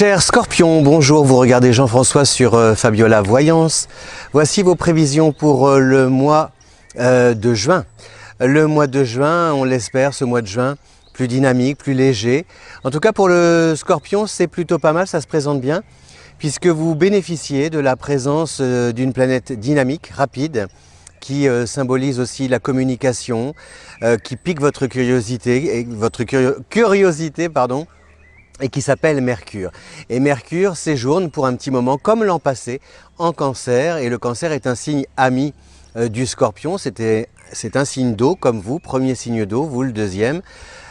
Chers Scorpions, bonjour, vous regardez Jean-François sur Fabiola Voyance. Voici vos prévisions pour le mois de juin. Le mois de juin, on l'espère, ce mois de juin, plus dynamique, plus léger. En tout cas pour le Scorpion, c'est plutôt pas mal, ça se présente bien, puisque vous bénéficiez de la présence d'une planète dynamique, rapide, qui symbolise aussi la communication, qui pique votre curiosité, et qui s'appelle Mercure. Et Mercure séjourne pour un petit moment, comme l'an passé, en Cancer. Et le Cancer est un signe ami du Scorpion. C'est un signe d'eau, comme vous, premier signe d'eau, vous le deuxième.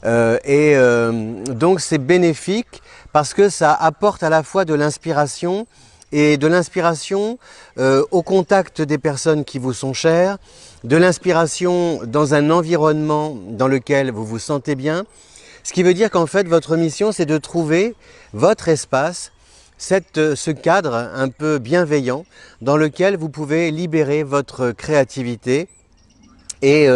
Donc c'est bénéfique parce que ça apporte à la fois de l'inspiration et de l'inspiration au contact des personnes qui vous sont chères, de l'inspiration dans un environnement dans lequel vous vous sentez bien. Ce qui veut dire qu'en fait, votre mission, c'est de trouver votre espace, ce cadre un peu bienveillant dans lequel vous pouvez libérer votre créativité et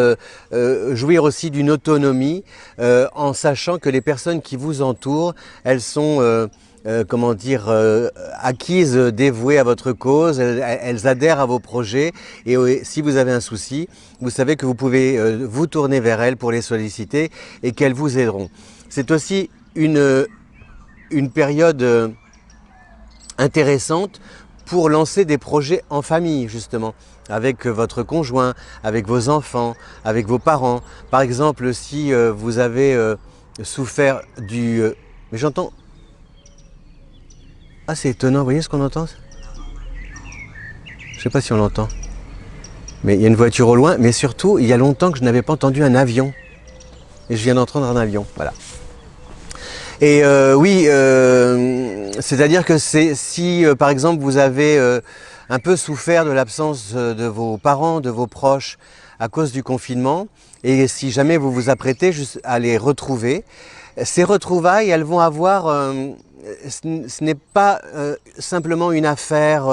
jouir aussi d'une autonomie en sachant que les personnes qui vous entourent, elles sont acquises, dévouées à votre cause, elles adhèrent à vos projets et si vous avez un souci, vous savez que vous pouvez vous tourner vers elles pour les solliciter et qu'elles vous aideront. C'est aussi une période intéressante pour lancer des projets en famille justement, avec votre conjoint, avec vos enfants, avec vos parents. Par exemple, si vous avez souffert du... mais j'entends... Ah, c'est étonnant, vous voyez ce qu'on entend? Je ne sais pas si on l'entend. Mais il y a une voiture au loin, mais surtout, il y a longtemps que je n'avais pas entendu un avion. Et je viens d'entendre un avion, voilà. Et c'est-à-dire que si par exemple vous avez un peu souffert de l'absence de vos parents, de vos proches à cause du confinement, et si jamais vous vous apprêtez juste à les retrouver, ces retrouvailles, elles vont avoir... ce n'est pas simplement une affaire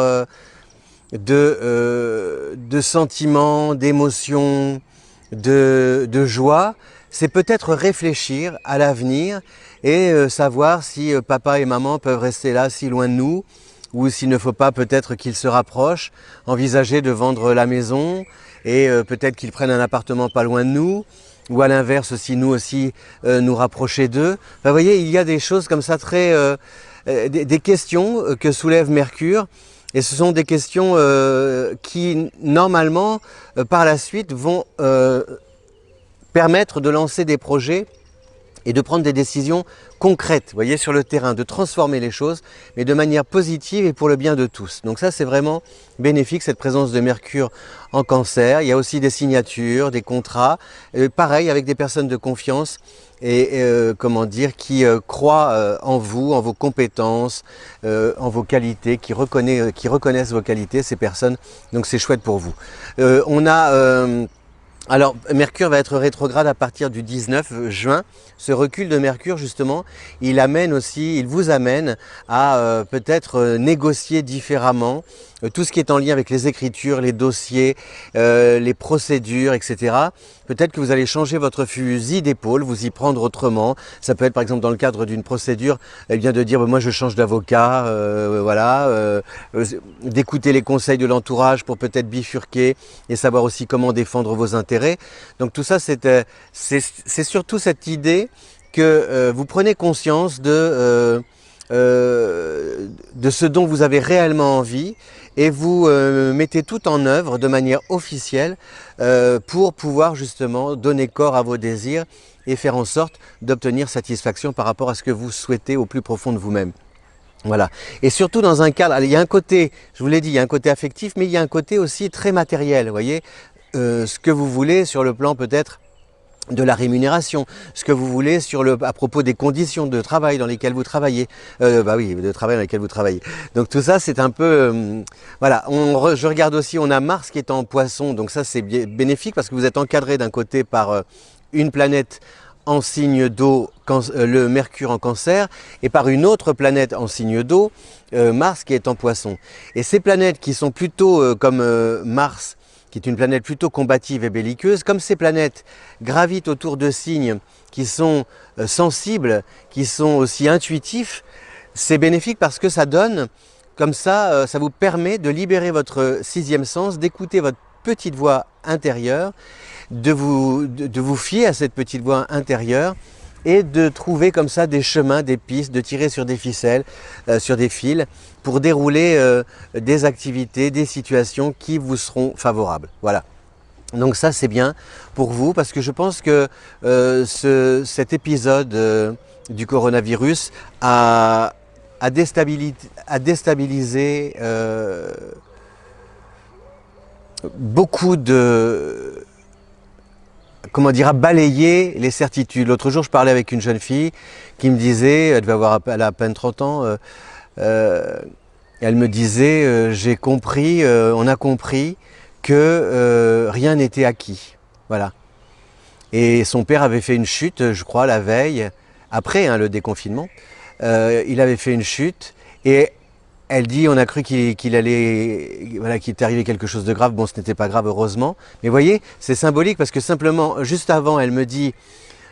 de sentiments, d'émotions, de joie. C'est peut-être réfléchir à l'avenir et savoir si papa et maman peuvent rester là si loin de nous ou s'il ne faut pas peut-être qu'ils se rapprochent, envisager de vendre la maison et peut-être qu'ils prennent un appartement pas loin de nous ou à l'inverse si nous aussi nous rapprocher d'eux. Enfin, vous voyez, il y a des choses comme ça des questions que soulève Mercure. Et ce sont des questions qui, normalement, par la suite, vont permettre de lancer des projets et de prendre des décisions concrètes, vous voyez, sur le terrain, de transformer les choses, mais de manière positive et pour le bien de tous. Donc ça, c'est vraiment bénéfique, cette présence de Mercure en Cancer. Il y a aussi des signatures, des contrats, pareil, avec des personnes de confiance et qui croient en vous, en vos compétences, en vos qualités, qui reconnaissent vos qualités, ces personnes. Donc c'est chouette pour vous. Alors, Mercure va être rétrograde à partir du 19 juin. Ce recul de Mercure, justement, il vous amène à peut-être négocier différemment tout ce qui est en lien avec les écritures, les dossiers, les procédures, etc. Peut-être que vous allez changer votre fusil d'épaule, vous y prendre autrement. Ça peut être par exemple dans le cadre d'une procédure, de dire moi je change d'avocat, d'écouter les conseils de l'entourage pour peut-être bifurquer et savoir aussi comment défendre vos intérêts. Donc tout ça, c'est surtout cette idée que vous prenez conscience de ce dont vous avez réellement envie et vous mettez tout en œuvre de manière officielle pour pouvoir justement donner corps à vos désirs et faire en sorte d'obtenir satisfaction par rapport à ce que vous souhaitez au plus profond de vous-même. Voilà. Et surtout dans un cadre, il y a un côté, je vous l'ai dit, il y a un côté affectif, mais il y a un côté aussi très matériel, vous voyez, ce que vous voulez sur le plan peut-être de la rémunération, ce que vous voulez à propos des conditions de travail dans lesquelles vous travaillez, de travail dans lesquelles vous travaillez. Donc tout ça, c'est un peu, voilà. Je regarde aussi, on a Mars qui est en Poisson, donc ça c'est bénéfique parce que vous êtes encadré d'un côté par une planète en signe d'eau, le Mercure en Cancer, et par une autre planète en signe d'eau, Mars qui est en Poisson. Et ces planètes qui sont plutôt comme Mars, qui est une planète plutôt combative et belliqueuse, comme ces planètes gravitent autour de signes qui sont sensibles, qui sont aussi intuitifs, c'est bénéfique parce que ça donne, comme ça, ça vous permet de libérer votre sixième sens, d'écouter votre petite voix intérieure, de vous fier à cette petite voix intérieure et de trouver comme ça des chemins, des pistes, de tirer sur des ficelles, sur des fils, pour dérouler des activités, des situations qui vous seront favorables. Voilà. Donc ça c'est bien pour vous parce que je pense que cet épisode du coronavirus a déstabilisé beaucoup de... comment dire, à balayer les certitudes. L'autre jour, je parlais avec une jeune fille qui me disait, elle a à peine 30 ans, elle me disait, j'ai compris, on a compris que rien n'était acquis. Voilà. Et son père avait fait une chute, je crois, la veille, après le déconfinement. Il avait fait une chute et elle dit, on a cru qu'il allait, voilà, qu'il était arrivé quelque chose de grave. Bon, ce n'était pas grave, heureusement. Mais vous voyez, c'est symbolique parce que simplement, juste avant, elle me dit,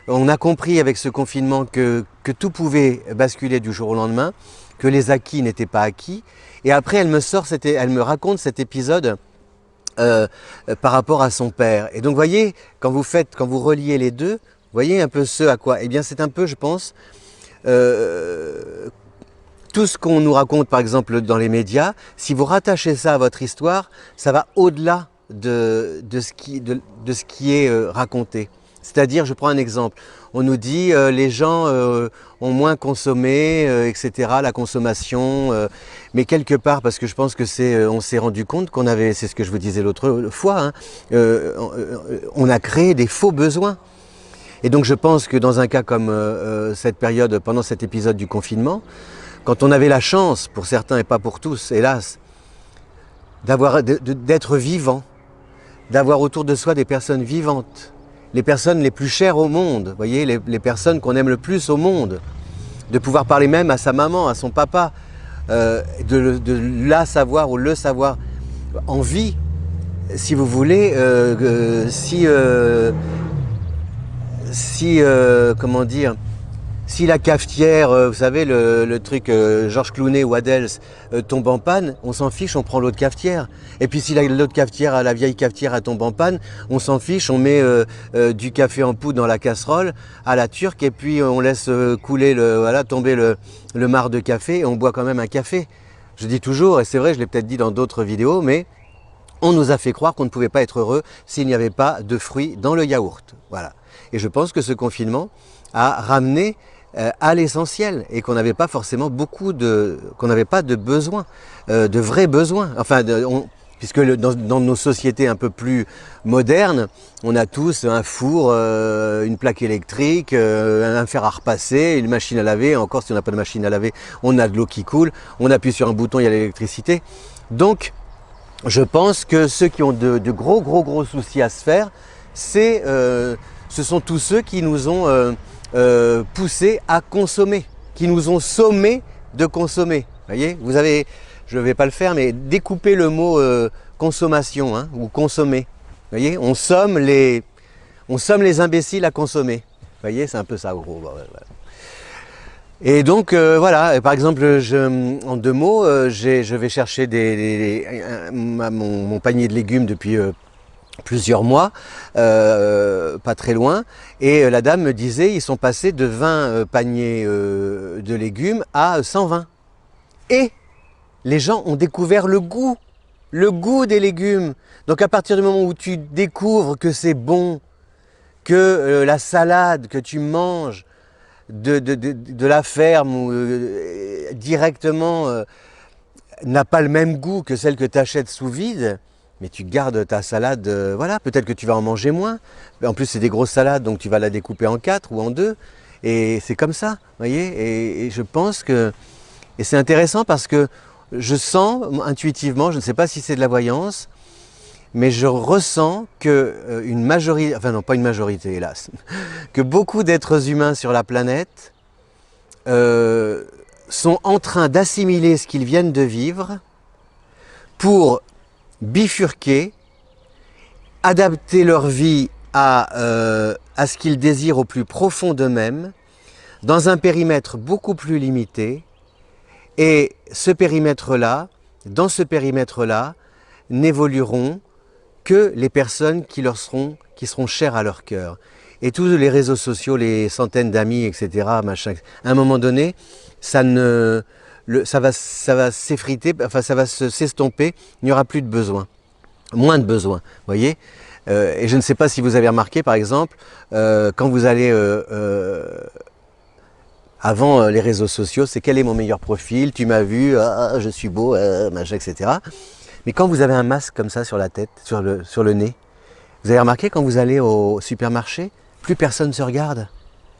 on a compris avec ce confinement que tout pouvait basculer du jour au lendemain, que les acquis n'étaient pas acquis. Et après, elle me raconte cet épisode par rapport à son père. Et donc, vous voyez, quand vous reliez les deux, vous voyez un peu ce à quoi. Eh bien, c'est un peu, je pense, tout ce qu'on nous raconte, par exemple, dans les médias, si vous rattachez ça à votre histoire, ça va au-delà de ce qui est raconté. C'est-à-dire, je prends un exemple, on nous dit les gens ont moins consommé, etc., la consommation, mais quelque part, parce que je pense que on s'est rendu compte qu'on avait, c'est ce que je vous disais l'autre fois, on a créé des faux besoins. Et donc je pense que dans un cas comme cette période, pendant cet épisode du confinement, quand on avait la chance, pour certains et pas pour tous, hélas, d'être vivant, d'avoir autour de soi des personnes vivantes, les personnes les plus chères au monde, vous voyez, les personnes qu'on aime le plus au monde, de pouvoir parler même à sa maman, à son papa, de la savoir ou le savoir en vie, si vous voulez, comment dire, si la cafetière, vous savez, le truc Georges Clooney ou Adèle tombe en panne, on s'en fiche, on prend l'autre cafetière. Et puis si l'autre cafetière, la vieille cafetière, elle tombe en panne, on s'en fiche, on met du café en poudre dans la casserole à la turque et puis on laisse couler, tomber le marc de café et on boit quand même un café. Je dis toujours, et c'est vrai, je l'ai peut-être dit dans d'autres vidéos, mais on nous a fait croire qu'on ne pouvait pas être heureux s'il n'y avait pas de fruits dans le yaourt. Voilà. Et je pense que ce confinement a ramené à l'essentiel et qu'on n'avait pas forcément qu'on n'avait pas de besoins, de vrais besoins. Enfin, puisque dans nos sociétés un peu plus modernes, on a tous un four, une plaque électrique, un fer à repasser, une machine à laver. Encore, si on n'a pas de machine à laver, on a de l'eau qui coule. On appuie sur un bouton, il y a l'électricité. Donc, je pense que ceux qui ont de gros soucis à se faire, ce sont tous ceux qui nous ont poussés à consommer, qui nous ont sommés de consommer. Voyez, je ne vais pas le faire, mais découpez le mot consommation ou consommer. Voyez, on somme les imbéciles à consommer. Voyez, c'est un peu ça, gros. Voilà. Et donc voilà, par exemple, en 2 mots, je vais chercher mon panier de légumes depuis plusieurs mois, pas très loin, et la dame me disait, ils sont passés de 20 paniers de légumes à 120. Et les gens ont découvert le goût des légumes. Donc à partir du moment où tu découvres que c'est bon, que la salade que tu manges de la ferme ou directement n'a pas le même goût que celle que tu achètes sous vide, mais tu gardes ta salade, voilà, peut-être que tu vas en manger moins. En plus, c'est des grosses salades, donc tu vas la découper en 4 ou en 2. Et c'est comme ça, vous voyez. Et je pense que... Et c'est intéressant parce que je sens intuitivement, je ne sais pas si c'est de la voyance, mais je ressens que une majorité, enfin non, pas une majorité, hélas, que beaucoup d'êtres humains sur la planète sont en train d'assimiler ce qu'ils viennent de vivre pour bifurquer, adapter leur vie à ce qu'ils désirent au plus profond d'eux-mêmes, dans un périmètre beaucoup plus limité, Et ce périmètre-là, dans ce périmètre-là, n'évolueront que les personnes qui seront chères à leur cœur. Et tous les réseaux sociaux, les centaines d'amis, etc., machin, à un moment donné, ça va s'effriter, enfin ça va s'estomper, il n'y aura plus de besoin, moins de besoin, vous voyez. Et je ne sais pas si vous avez remarqué, par exemple, quand vous allez avant les réseaux sociaux, c'est quel est mon meilleur profil, tu m'as vu, ah, je suis beau, machin, etc. Mais quand vous avez un masque comme ça sur la tête, sur le nez, vous avez remarqué quand vous allez au supermarché, plus personne ne se regarde.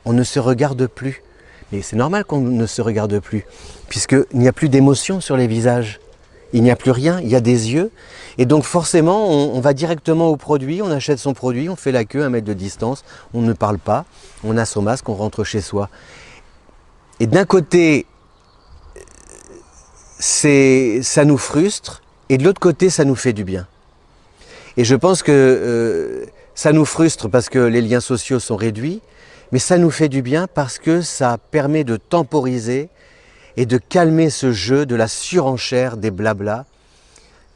On ne se regarde plus. Mais c'est normal qu'on ne se regarde plus, puisqu'il n'y a plus d'émotion sur les visages. Il n'y a plus rien, il y a des yeux. Et donc forcément, on va directement au produit, on achète son produit, on fait la queue, 1 mètre de distance, on ne parle pas, on a son masque, on rentre chez soi. Et d'un côté, ça nous frustre, et de l'autre côté, ça nous fait du bien. Et je pense que ça nous frustre parce que les liens sociaux sont réduits, mais ça nous fait du bien parce que ça permet de temporiser et de calmer ce jeu de la surenchère des blablas,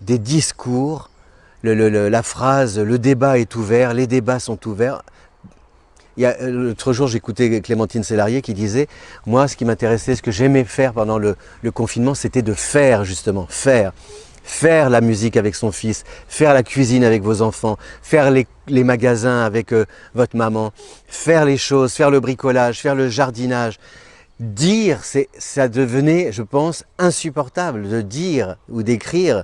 des discours, la phrase « le débat est ouvert »,« les débats sont ouverts ». L'autre jour, j'écoutais Clémentine Célarié qui disait « moi, ce qui m'intéressait, ce que j'aimais faire pendant le confinement, c'était de faire justement, faire la musique avec son fils, faire la cuisine avec vos enfants, faire les magasins avec votre maman, faire les choses, faire le bricolage, faire le jardinage. » Dire, ça devenait, je pense, insupportable de dire ou d'écrire.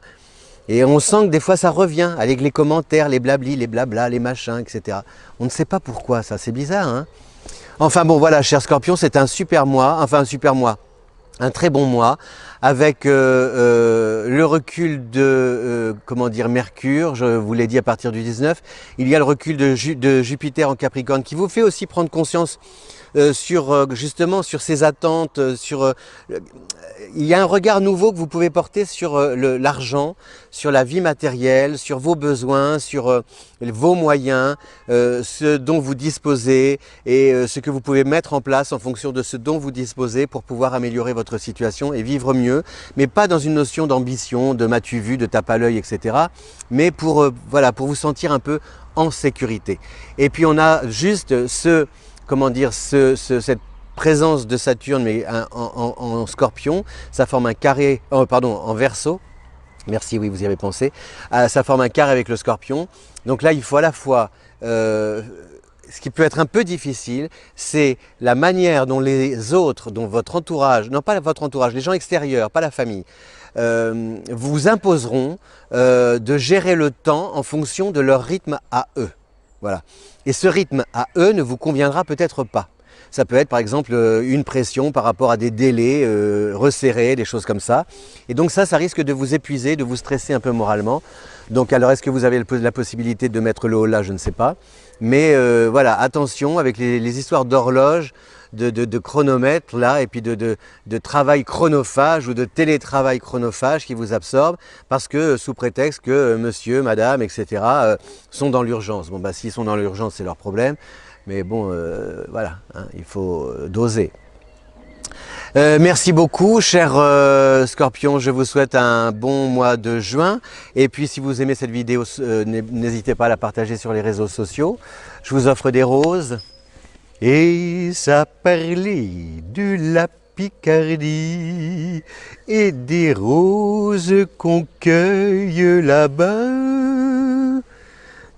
Et on sent que des fois ça revient avec les commentaires, les blablis, les blablas, les machins, etc. On ne sait pas pourquoi ça, c'est bizarre, hein. Enfin bon, voilà, cher Scorpion, c'est un super mois, enfin un super mois, un très bon mois, avec le recul de, comment dire, Mercure, je vous l'ai dit à partir du 19, il y a le recul de Jupiter en Capricorne qui vous fait aussi prendre conscience justement sur ses attentes, il y a un regard nouveau que vous pouvez porter sur l'argent, sur la vie matérielle, sur vos besoins, sur vos moyens, ce dont vous disposez et ce que vous pouvez mettre en place en fonction de ce dont vous disposez pour pouvoir améliorer votre situation et vivre mieux, mais pas dans une notion d'ambition, de m'as-tu vu, de tape à l'œil, etc. Mais pour, voilà, pour vous sentir un peu en sécurité. Et puis on a juste comment dire, cette présence de Saturne mais en Scorpion, ça forme un carré, pardon, en Verseau. Merci, oui, vous y avez pensé. Ça forme un carré avec le Scorpion. Donc là, il faut à la fois, ce qui peut être un peu difficile, c'est la manière dont les autres, dont votre entourage, non pas votre entourage, les gens extérieurs, pas la famille, vous imposeront de gérer le temps en fonction de leur rythme à eux. Voilà. Et ce rythme à eux ne vous conviendra peut-être pas. Ça peut être par exemple une pression par rapport à des délais resserrés, des choses comme ça. Et donc ça risque de vous épuiser, de vous stresser un peu moralement. Donc alors est-ce que vous avez la possibilité de mettre le haut là? Je ne sais pas. Mais voilà, attention avec les histoires d'horloge, de chronomètre là, et puis de travail chronophage ou de télétravail chronophage qui vous absorbe parce que sous prétexte que monsieur, madame, etc. Sont dans l'urgence. Bon bah s'ils sont dans l'urgence, c'est leur problème. Mais bon, voilà, hein, il faut doser. Merci beaucoup, cher Scorpion. Je vous souhaite un bon mois de juin. Et puis, si vous aimez cette vidéo, n'hésitez pas à la partager sur les réseaux sociaux. Je vous offre des roses. Et ça parlait de la Picardie et des roses qu'on cueille là-bas.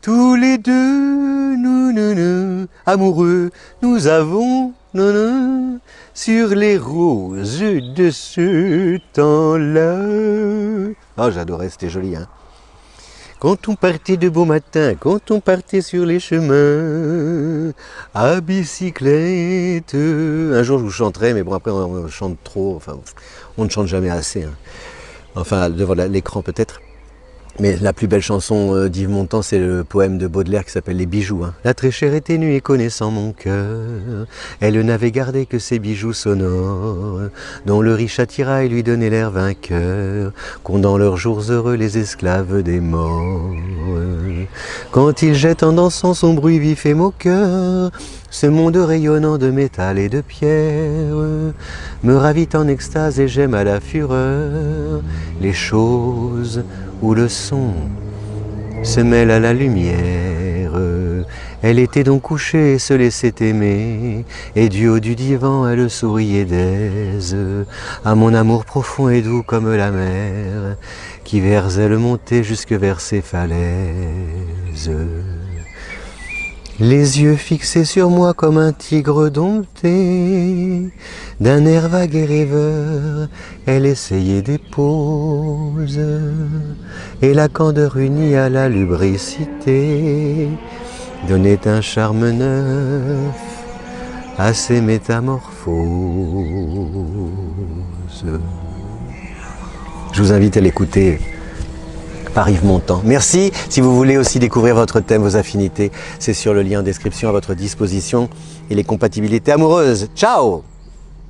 Tous les deux, nous, amoureux, nous avons, sur les roses de ce temps-là. Ah, j'adorais, c'était joli, hein. Quand on partait de beau matin, quand on partait sur les chemins, à bicyclette. Un jour, je vous chanterai, mais bon, après, on chante trop, enfin, on ne chante jamais assez, hein. Enfin, devant l'écran peut-être. Mais la plus belle chanson d'Yves Montand, c'est le poème de Baudelaire qui s'appelle Les bijoux. Hein. La très chère était nue et connaissant mon cœur, elle n'avait gardé que ses bijoux sonores, dont le riche attirail lui donnait l'air vainqueur, qu'ont dans leurs jours heureux les esclaves des morts. Quand il jette en dansant son bruit vif et moqueur, Ce monde rayonnant de métal et de pierre me ravit en extase et j'aime à la fureur les choses où le son se mêle à la lumière. Elle était donc couchée et se laissait aimer, et du haut du divan elle souriait d'aise à mon amour profond et doux comme la mer qui vers elle montait jusque vers ses falaises. Les yeux fixés sur moi comme un tigre dompté, d'un air vague et rêveur, elle essayait des poses, et la candeur unie à la lubricité donnait un charme neuf à ces métamorphoses. Je vous invite à l'écouter par Yves Montand. Merci. Si vous voulez aussi découvrir votre thème, vos affinités, c'est sur le lien en description à votre disposition et les compatibilités amoureuses. Ciao!